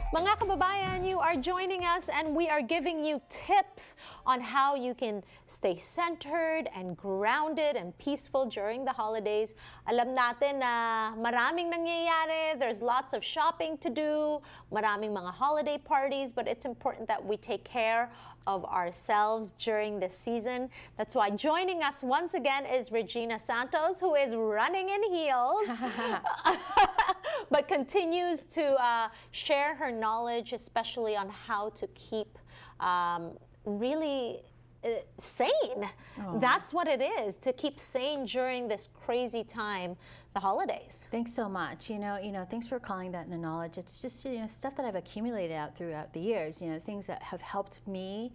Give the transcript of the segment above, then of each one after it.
Mga kababayan, you are joining us and we are giving you tips on how you can stay centered and grounded and peaceful during the holidays. Alam natin na maraming nangyayari, there's lots of shopping to do, maraming mga holiday parties, but it's important that we take care of ourselves during this season. That's why joining us once again is Regina Santos, who is running in heels, but continues to share her knowledge, especially on how to keep really sane. Oh. That's what it is, to keep sane during this crazy time, the holidays. Thanks so much. You know, thanks for calling that knowledge. It's just, stuff that I've accumulated out throughout the years, things that have helped me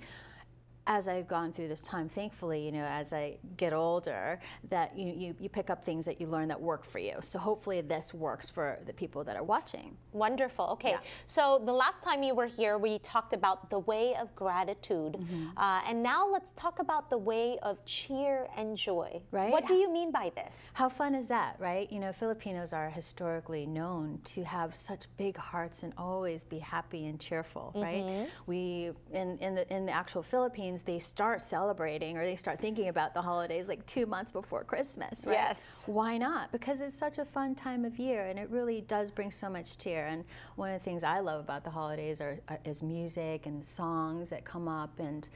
as I've gone through this time. Thankfully, as I get older, that you pick up things that you learn that work for you. So hopefully this works for the people that are watching. Wonderful. Okay, yeah. So the last time you were here, we talked about the way of gratitude. Mm-hmm. And now let's talk about the way of cheer and joy. Right? What do you mean by this? How fun is that, right? Filipinos are historically known to have such big hearts and always be happy and cheerful, right? Mm-hmm. We, in the actual Philippines, they start celebrating or they start thinking about the holidays like 2 months before Christmas, right? Yes. Why not? Because it's such a fun time of year and it really does bring so much cheer. And one of the things I love about the holidays is music and songs that come up and,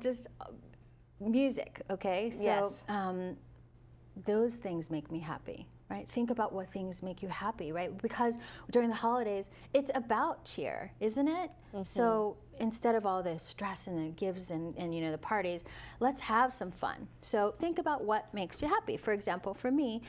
just music, okay? So yes. Those things make me happy, right? Think about what things make you happy, right? Because during the holidays, it's about cheer, isn't it? Mm-hmm. So instead of all the stress and the gives and the parties, let's have some fun. So think about what makes you happy. For example, for me,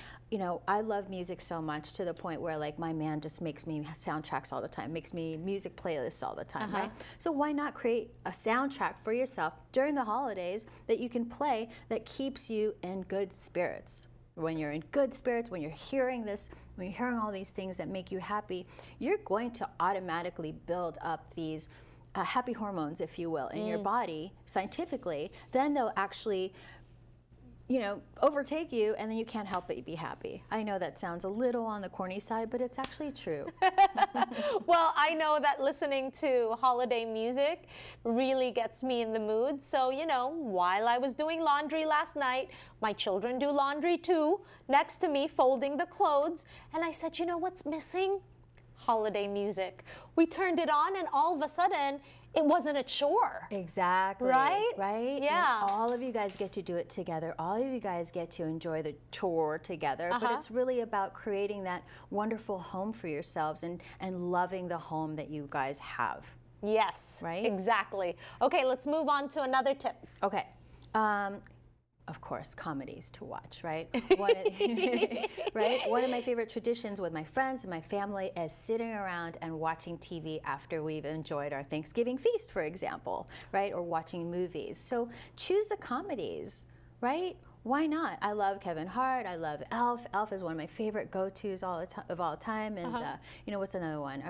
I love music so much to the point where like my man just makes me soundtracks all the time, makes me music playlists all the time, right? So why not create a soundtrack for yourself during the holidays that you can play that keeps you in good spirits? When you're in good spirits, when you're hearing this, when you're hearing all these things that make you happy, you're going to automatically build up these happy hormones, if you will, in your body scientifically. Then they'll actually, overtake you, and then you can't help but be happy. I know that sounds a little on the corny side, but it's actually true. Well, I know that listening to holiday music really gets me in the mood. So, while I was doing laundry last night, my children do laundry too, next to me folding the clothes, and I said, what's missing? Holiday music. We turned it on and all of a sudden it wasn't a chore. Exactly. Right? Right? Yeah. And all of you guys get to do it together. All of you guys get to enjoy the chore together. But it's really about creating that wonderful home for yourselves and loving the home that you guys have. Yes. Right? Exactly. Okay, let's move on to another tip. Okay. Of course, comedies to watch, right? Right? One of my favorite traditions with my friends and my family is sitting around and watching TV after we've enjoyed our Thanksgiving feast, for example, right? Or watching movies. So choose the comedies, right? Why not? I love Kevin Hart. I love Elf. Elf is one of my favorite go-tos of all time. And what's another one?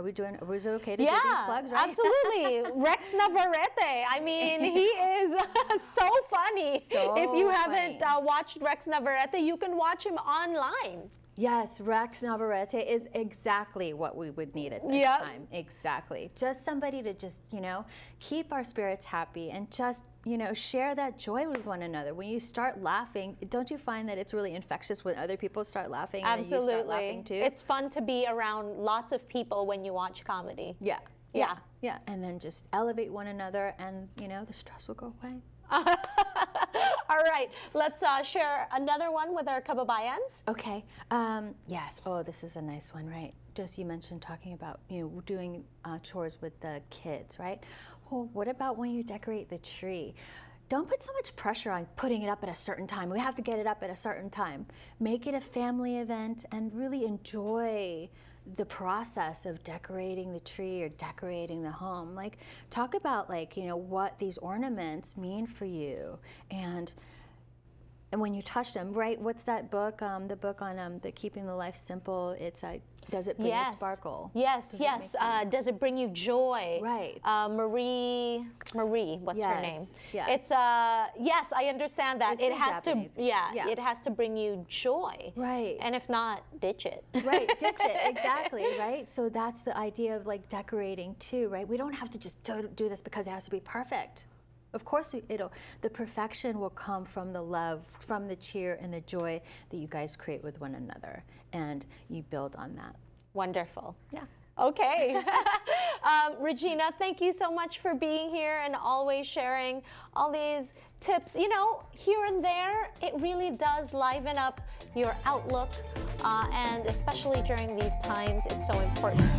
Was it okay to do these plugs, right? Absolutely. Rex Navarrete. I mean, he is so funny. If you haven't watched Rex Navarrete, you can watch him online. Yes, Rex Navarrete is exactly what we would need at this time. Exactly. Just somebody to just, keep our spirits happy and just, share that joy with one another. When you start laughing, don't you find that it's really infectious when other people start laughing and then you start laughing too? It's fun to be around lots of people when you watch comedy. Yeah. And then just elevate one another and, the stress will go away. All right, let's share another one with our kababayans. Okay. Yes. Oh, this is a nice one, right? Just you mentioned talking about doing chores with the kids, right? Well, what about when you decorate the tree? Don't put so much pressure on putting it up at a certain time. We have to get it up at a certain time. Make it a family event and really enjoy the process of decorating the tree or decorating the home. Like, talk about what these ornaments mean for you, and and when you touch them, right? What's that book? The book on the keeping the life simple. It's does it bring you sparkle? Yes, yes. Does it bring you joy? Right. Marie, what's her name? Yes. It's yes, I understand that. It's It in has Japanese. to, it has to bring you joy. Right. And if not, ditch it. Right, ditch it, exactly, right? So that's the idea of like decorating too, right? We don't have to just do this because it has to be perfect. Of course, the perfection will come from the love, from the cheer and the joy that you guys create with one another, and you build on that. Wonderful. Yeah. Okay. Regina, thank you so much for being here and always sharing all these tips. You know, here and there, it really does liven up your outlook, and especially during these times, it's so important.